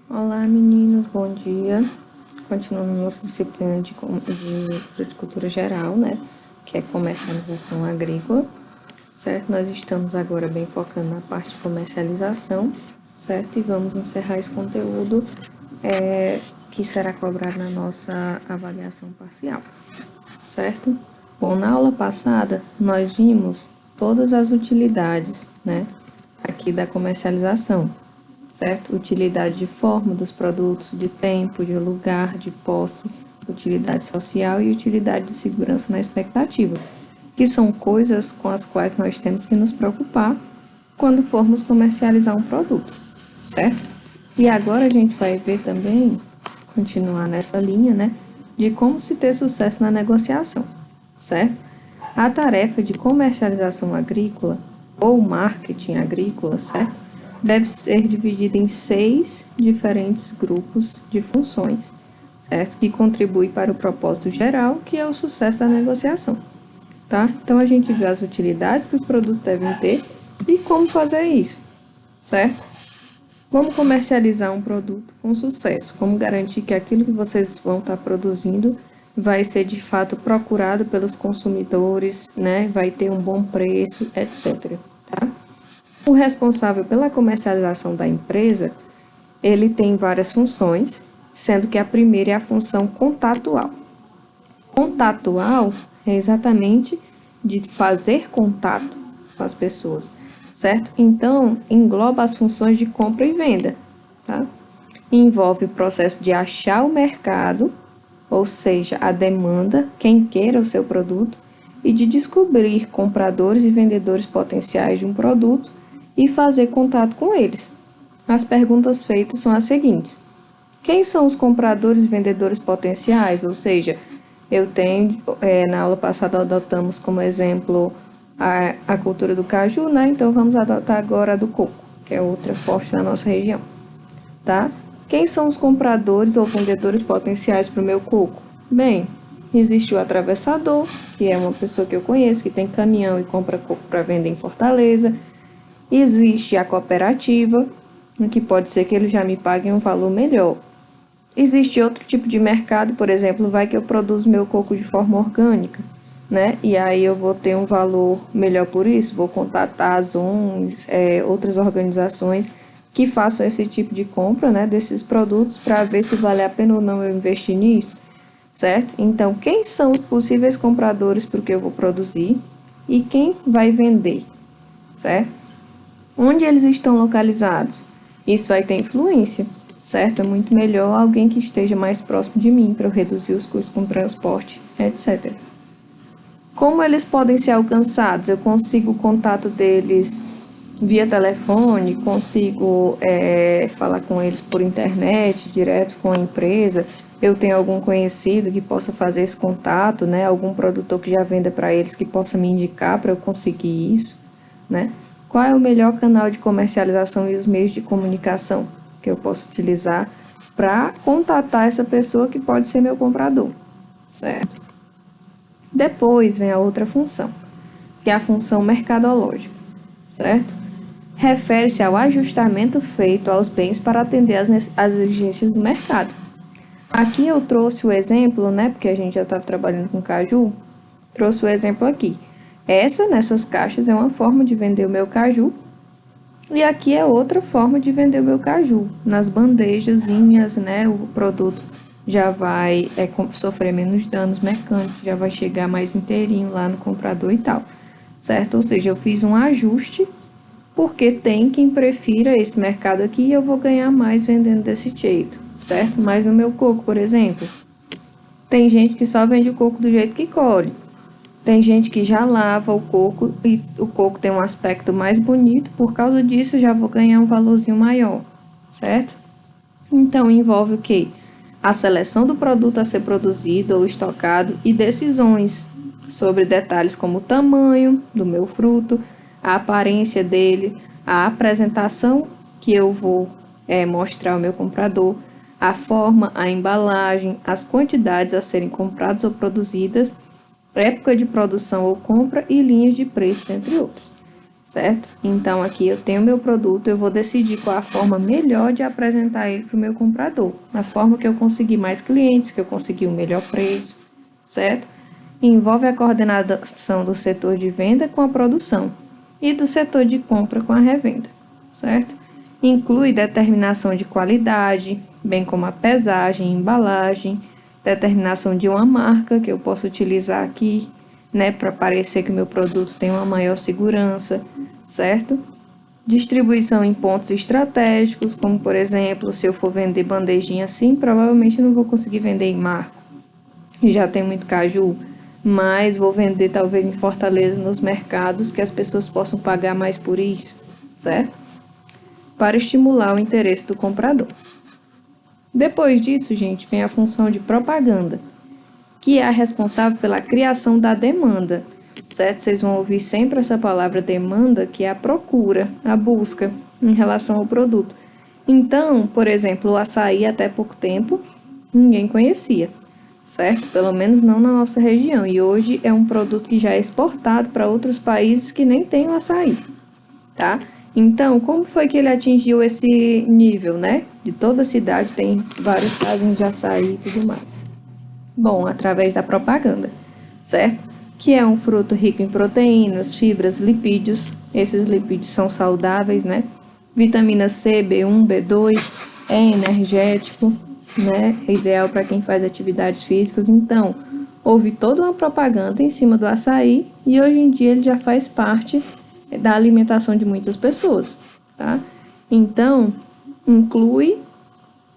Olá, meninos, bom dia. Continuando nossa disciplina de fruticultura geral, né? Que é comercialização agrícola, certo? Nós estamos agora bem focando na parte de comercialização, certo? E vamos encerrar esse conteúdo que será cobrado na nossa avaliação parcial, certo? Bom, na aula passada nós vimos todas as utilidades, né? Aqui da comercialização, certo? Utilidade de forma dos produtos, de tempo, de lugar, de posse, utilidade social e utilidade de segurança na expectativa, que são coisas com as quais nós temos que nos preocupar quando formos comercializar um produto, certo? E agora a gente vai ver também, continuar nessa linha, né, de como se ter sucesso na negociação, certo? A tarefa de comercialização agrícola ou marketing agrícola, certo? Deve ser dividida em 6 diferentes grupos de funções, certo? Que contribuem para o propósito geral, que é o sucesso da negociação, tá? Então, a gente viu as utilidades que os produtos devem ter e como fazer isso, certo? Como comercializar um produto com sucesso, como garantir que aquilo que vocês vão estar produzindo vai ser de fato procurado pelos consumidores, né? Vai ter um bom preço, etc. Tá? O responsável pela comercialização da empresa, ele tem várias funções, sendo que a primeira é a função contatual. Contatual é exatamente de fazer contato com as pessoas, certo? Então, engloba as funções de compra e venda, tá? Envolve o processo de achar o mercado, ou seja, a demanda, quem queira o seu produto, e de descobrir compradores e vendedores potenciais de um produto e fazer contato com eles. As perguntas feitas são as seguintes: quem são os compradores e vendedores potenciais? Ou seja, eu tenho, na aula passada adotamos como exemplo a cultura do caju, né? Então vamos adotar agora a do coco, que é outra forte na nossa região, tá? Quem são os compradores ou vendedores potenciais para o meu coco? Bem, existe o atravessador, que é uma pessoa que eu conheço, que tem caminhão e compra coco para vender em Fortaleza. Existe a cooperativa, que pode ser que eles já me paguem um valor melhor. Existe outro tipo de mercado, por exemplo, vai que eu produzo meu coco de forma orgânica, né? E aí eu vou ter um valor melhor por isso, vou contatar as ONGs, outras organizações que façam esse tipo de compra, né, desses produtos para ver se vale a pena ou não eu investir nisso, certo? Então, quem são os possíveis compradores para o que eu vou produzir e quem vai vender, certo? Onde eles estão localizados? Isso vai ter influência, certo? É muito melhor alguém que esteja mais próximo de mim para eu reduzir os custos com transporte, etc. Como eles podem ser alcançados? Eu consigo o contato deles via telefone, consigo falar com eles por internet, direto com a empresa. Eu tenho algum conhecido que possa fazer esse contato, né? Algum produtor que já venda para eles que possa me indicar para eu conseguir isso, né? Qual é o melhor canal de comercialização e os meios de comunicação que eu posso utilizar para contatar essa pessoa que pode ser meu comprador, certo? Depois vem a outra função, que é a função mercadológica, certo? Refere-se ao ajustamento feito aos bens para atender às exigências do mercado. Aqui eu trouxe o exemplo, né, porque a gente já estava trabalhando com caju, trouxe o exemplo aqui. Nessas caixas, é uma forma de vender o meu caju, e aqui é outra forma de vender o meu caju. Nas bandejazinhas, né, o produto já vai sofrer menos danos mecânicos, já vai chegar mais inteirinho lá no comprador e tal, certo? Ou seja, eu fiz um ajuste, porque tem quem prefira esse mercado aqui e eu vou ganhar mais vendendo desse jeito, certo? Mas no meu coco, por exemplo, tem gente que só vende o coco do jeito que colhe. Tem gente que já lava o coco e o coco tem um aspecto mais bonito, por causa disso já vou ganhar um valorzinho maior, certo? Então envolve o quê? A seleção do produto a ser produzido ou estocado e decisões sobre detalhes como o tamanho do meu fruto, a aparência dele, a apresentação que eu vou mostrar ao meu comprador, a forma, a embalagem, as quantidades a serem compradas ou produzidas, época de produção ou compra e linhas de preço, entre outros. certo? Então, aqui eu tenho meu produto, eu vou decidir qual a forma melhor de apresentar ele para o meu comprador. A forma que eu conseguir mais clientes, que eu conseguir o melhor preço, certo? Envolve a coordenação do setor de venda com a produção e do setor de compra com a revenda, certo? Inclui determinação de qualidade, bem como a pesagem, embalagem, determinação de uma marca que eu posso utilizar aqui, né, para parecer que o meu produto tem uma maior segurança, certo? Distribuição em pontos estratégicos, como por exemplo, se eu for vender bandejinha assim, provavelmente não vou conseguir vender em Marco, e já tem muito caju, mas vou vender talvez em Fortaleza nos mercados que as pessoas possam pagar mais por isso, certo? Para estimular o interesse do comprador. Depois disso, gente, vem a função de propaganda, que é a responsável pela criação da demanda, certo? Vocês vão ouvir sempre essa palavra demanda, que é a procura, a busca em relação ao produto. Então, por exemplo, o açaí até pouco tempo ninguém conhecia, certo? Pelo menos não na nossa região. E hoje é um produto que já é exportado para outros países que nem tem o açaí, tá? Então, como foi que ele atingiu esse nível, né? De toda a cidade tem várias casas de açaí e tudo mais. Bom, através da propaganda, certo? Que é um fruto rico em proteínas, fibras, lipídios. Esses lipídios são saudáveis, né? Vitamina C, B1, B2, é energético, né? É ideal para quem faz atividades físicas. Então, houve toda uma propaganda em cima do açaí e hoje em dia ele já faz parte da alimentação de muitas pessoas, tá? Então, inclui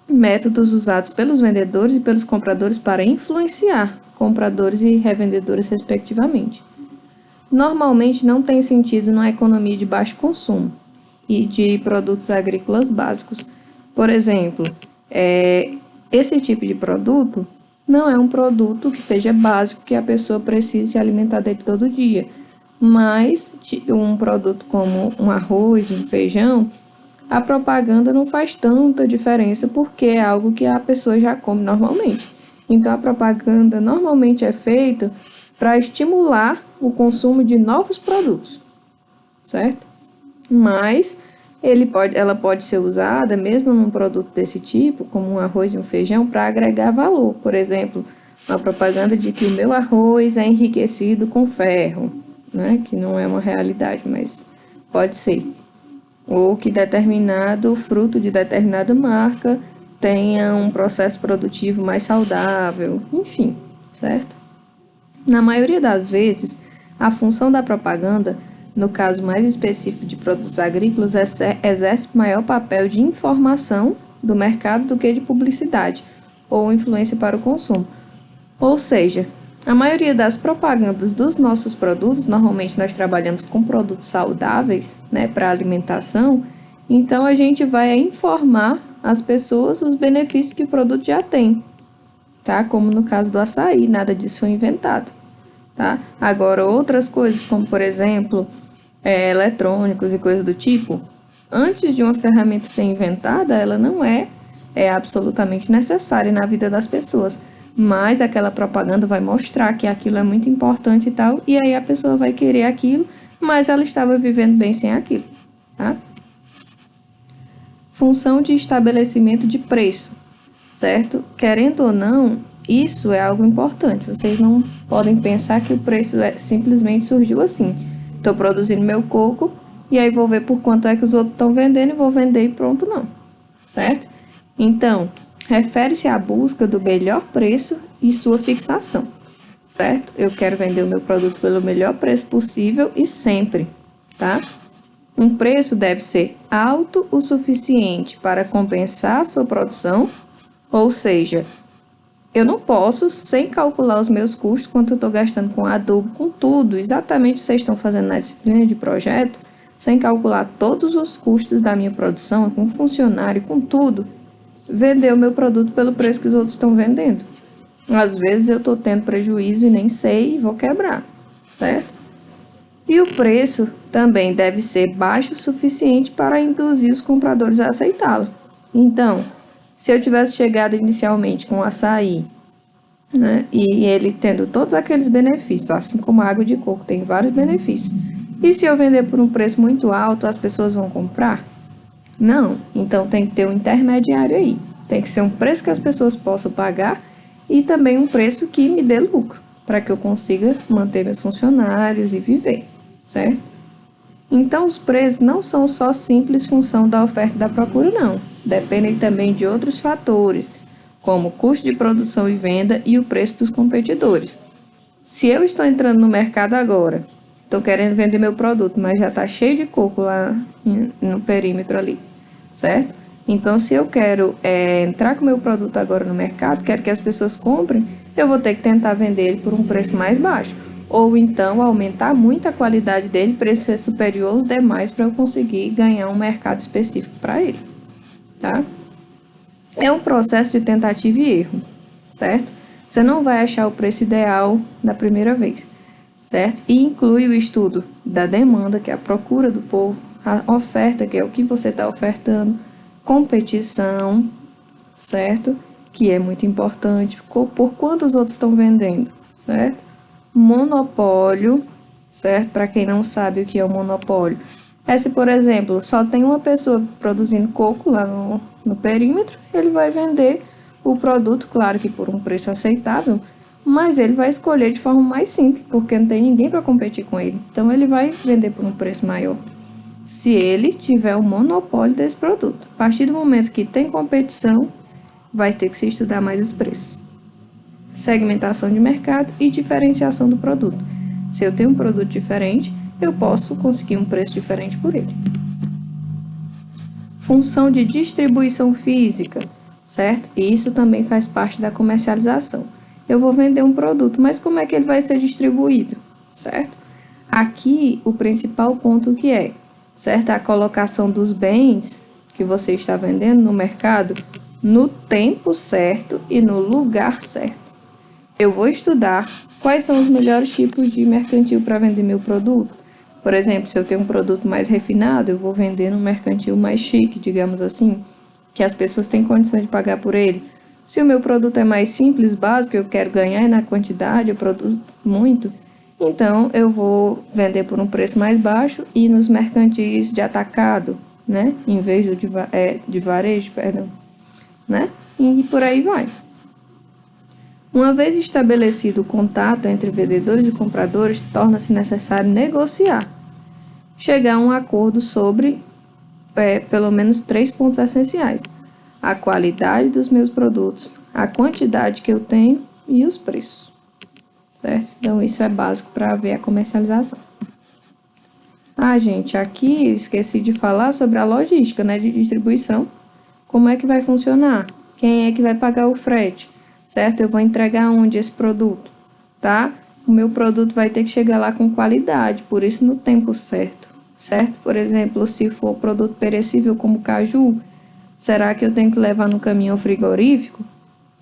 métodos usados pelos vendedores e pelos compradores para influenciar compradores e revendedores respectivamente. Normalmente não tem sentido numa economia de baixo consumo e de produtos agrícolas básicos. Por exemplo, esse tipo de produto não é um produto que seja básico, que a pessoa precise se alimentar dele todo dia. Mas um produto como um arroz, um feijão, a propaganda não faz tanta diferença porque é algo que a pessoa já come normalmente. Então, a propaganda normalmente é feita para estimular o consumo de novos produtos, certo? Mas ela pode ser usada, mesmo num produto desse tipo, como um arroz e um feijão, para agregar valor. Por exemplo, uma propaganda de que o meu arroz é enriquecido com ferro, né? Que não é uma realidade, mas pode ser. Ou que determinado fruto de determinada marca tenha um processo produtivo mais saudável, enfim, certo? Na maioria das vezes, a função da propaganda, no caso mais específico de produtos agrícolas, exerce maior papel de informação do mercado do que de publicidade ou influência para o consumo. Ou seja, a maioria das propagandas dos nossos produtos, normalmente nós trabalhamos com produtos saudáveis, né, para alimentação, então a gente vai informar as pessoas os benefícios que o produto já tem, tá? Como no caso do açaí, nada disso foi inventado, tá? Agora, outras coisas, como por exemplo, eletrônicos e coisas do tipo, antes de uma ferramenta ser inventada, ela não é absolutamente necessária na vida das pessoas. Mas aquela propaganda vai mostrar que aquilo é muito importante e tal, e aí a pessoa vai querer aquilo, mas ela estava vivendo bem sem aquilo, tá? Função de estabelecimento de preço, certo? Querendo ou não, isso é algo importante. Vocês não podem pensar que o preço simplesmente surgiu assim. Estou produzindo meu coco e aí vou ver por quanto é que os outros estão vendendo e vou vender e pronto, não, certo? Então, refere-se à busca do melhor preço e sua fixação, certo? Eu quero vender o meu produto pelo melhor preço possível e sempre, tá? Um preço deve ser alto o suficiente para compensar a sua produção, ou seja, eu não posso, sem calcular os meus custos, quanto eu estou gastando com adubo, com tudo, exatamente o que vocês estão fazendo na disciplina de projeto, sem calcular todos os custos da minha produção, com funcionário, com tudo, vender o meu produto pelo preço que os outros estão vendendo. Às vezes eu estou tendo prejuízo e nem sei e vou quebrar, certo? E o preço também deve ser baixo o suficiente para induzir os compradores a aceitá-lo. Então, se eu tivesse chegado inicialmente com açaí, né, e ele tendo todos aqueles benefícios, assim como a água de coco tem vários benefícios, E se eu vender por um preço muito alto, as pessoas vão comprar? Não. Então tem que ter um intermediário aí. Tem que ser um preço que as pessoas possam pagar e também um preço que me dê lucro, para que eu consiga manter meus funcionários e viver, certo? Então, os preços não são só simples função da oferta e da procura, não. Dependem também de outros fatores, como o custo de produção e venda e o preço dos competidores. Se eu estou entrando no mercado agora, estou querendo vender meu produto, mas já está cheio de coco lá no perímetro ali, certo? Então, se eu quero entrar com o meu produto agora no mercado, quero que as pessoas comprem, eu vou ter que tentar vender ele por um preço mais baixo. Ou então aumentar muito a qualidade dele para ele ser superior aos demais para eu conseguir ganhar um mercado específico para ele, tá? É um processo de tentativa e erro, certo? Você não vai achar o preço ideal da primeira vez, certo? E inclui o estudo da demanda, que é a procura do povo, a oferta, que é o que você está ofertando, competição, certo? Que é muito importante, por quantos outros estão vendendo, certo? Monopólio, certo? Para quem não sabe o que é o monopólio. Se, por exemplo, só tem uma pessoa produzindo coco lá no perímetro, ele vai vender o produto, claro que por um preço aceitável, mas ele vai escolher de forma mais simples, porque não tem ninguém para competir com ele. Então, ele vai vender por um preço maior, se ele tiver o monopólio desse produto. A partir do momento que tem competição, vai ter que se estudar mais os preços. Segmentação de mercado e diferenciação do produto. Se eu tenho um produto diferente, eu posso conseguir um preço diferente por ele. Função de distribuição física, certo? E isso também faz parte da comercialização. Eu vou vender um produto, mas como é que ele vai ser distribuído, certo? Aqui, o principal ponto que é, certo? A colocação dos bens que você está vendendo no mercado no tempo certo e no lugar certo. Eu vou estudar quais são os melhores tipos de mercantil para vender meu produto. Por exemplo, se eu tenho um produto mais refinado, eu vou vender num mercantil mais chique, digamos assim, que as pessoas têm condições de pagar por ele. Se o meu produto é mais simples, básico, eu quero ganhar na quantidade, eu produzo muito, então eu vou vender por um preço mais baixo e nos mercantis de atacado, né? Em vez do de varejo, perdão, né? E por aí vai. Uma vez estabelecido o contato entre vendedores e compradores, torna-se necessário negociar, chegar a um acordo sobre pelo menos 3 pontos essenciais: a qualidade dos meus produtos, a quantidade que eu tenho e os preços, certo? Então, isso é básico para ver a comercialização. Gente, aqui eu esqueci de falar sobre a logística, né, de distribuição. Como é que vai funcionar? Quem é que vai pagar o frete? Certo? Eu vou entregar onde esse produto, tá? O meu produto vai ter que chegar lá com qualidade, por isso no tempo certo, certo? Por exemplo, se for produto perecível como caju, será que eu tenho que levar no caminhão frigorífico?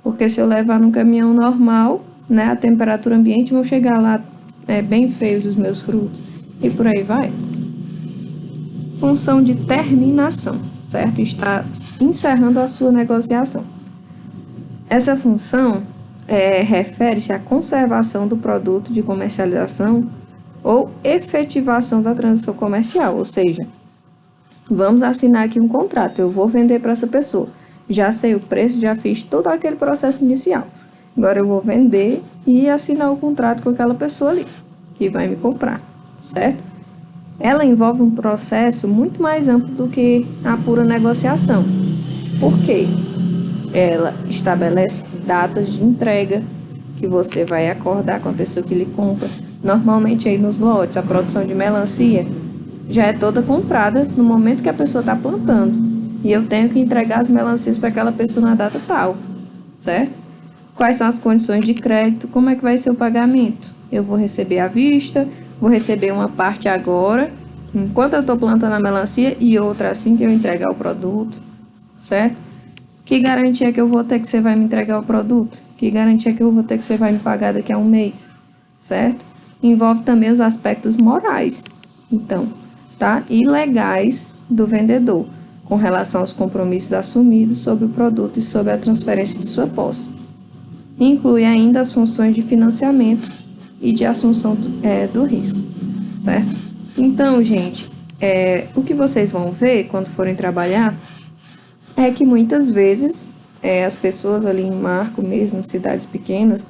Porque se eu levar no caminhão normal, né, a temperatura ambiente, vão chegar lá bem feios os meus frutos e por aí vai. Função de terminação, certo? Está encerrando a sua negociação. Essa função refere-se à conservação do produto de comercialização ou efetivação da transação comercial, ou seja, vamos assinar aqui um contrato, eu vou vender para essa pessoa, já sei o preço, já fiz todo aquele processo inicial, agora eu vou vender e assinar o contrato com aquela pessoa ali, que vai me comprar, certo? Ela envolve um processo muito mais amplo do que a pura negociação. Por quê? Ela estabelece datas de entrega que você vai acordar com a pessoa que lhe compra. Normalmente aí nos lotes, a produção de melancia já é toda comprada no momento que a pessoa está plantando. E eu tenho que entregar as melancias para aquela pessoa na data tal, certo? Quais são as condições de crédito? Como é que vai ser o pagamento? Eu vou receber à vista, vou receber uma parte agora, enquanto eu estou plantando a melancia, e outra assim que eu entregar o produto, certo? Que garantia que eu vou ter que você vai me entregar o produto? Que garantia que eu vou ter que você vai me pagar daqui a um mês? Certo? Envolve também os aspectos morais, então, tá? E legais do vendedor, com relação aos compromissos assumidos sobre o produto e sobre a transferência de sua posse. Inclui ainda as funções de financiamento e de assunção do risco, certo? Então, gente, o que vocês vão ver quando forem trabalhar é que muitas vezes as pessoas ali em Marco mesmo, cidades pequenas,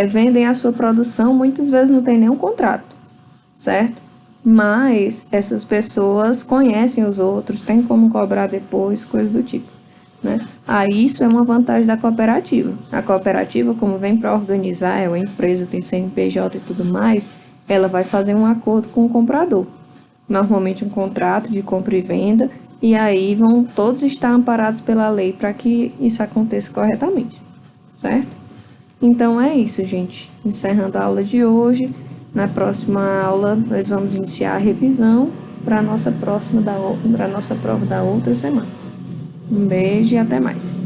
vendem a sua produção, muitas vezes não tem nenhum contrato, certo? Mas essas pessoas conhecem os outros, têm como cobrar depois, coisas do tipo, né? Aí isso é uma vantagem da cooperativa. A cooperativa, como vem para organizar, é uma empresa, tem CNPJ e tudo mais, ela vai fazer um acordo com o comprador. Normalmente um contrato de compra e venda, e aí vão todos estar amparados pela lei para que isso aconteça corretamente, certo? Então é isso, gente. Encerrando a aula de hoje. Na próxima aula, nós vamos iniciar a revisão para a nossa prova da outra semana. Um beijo e até mais.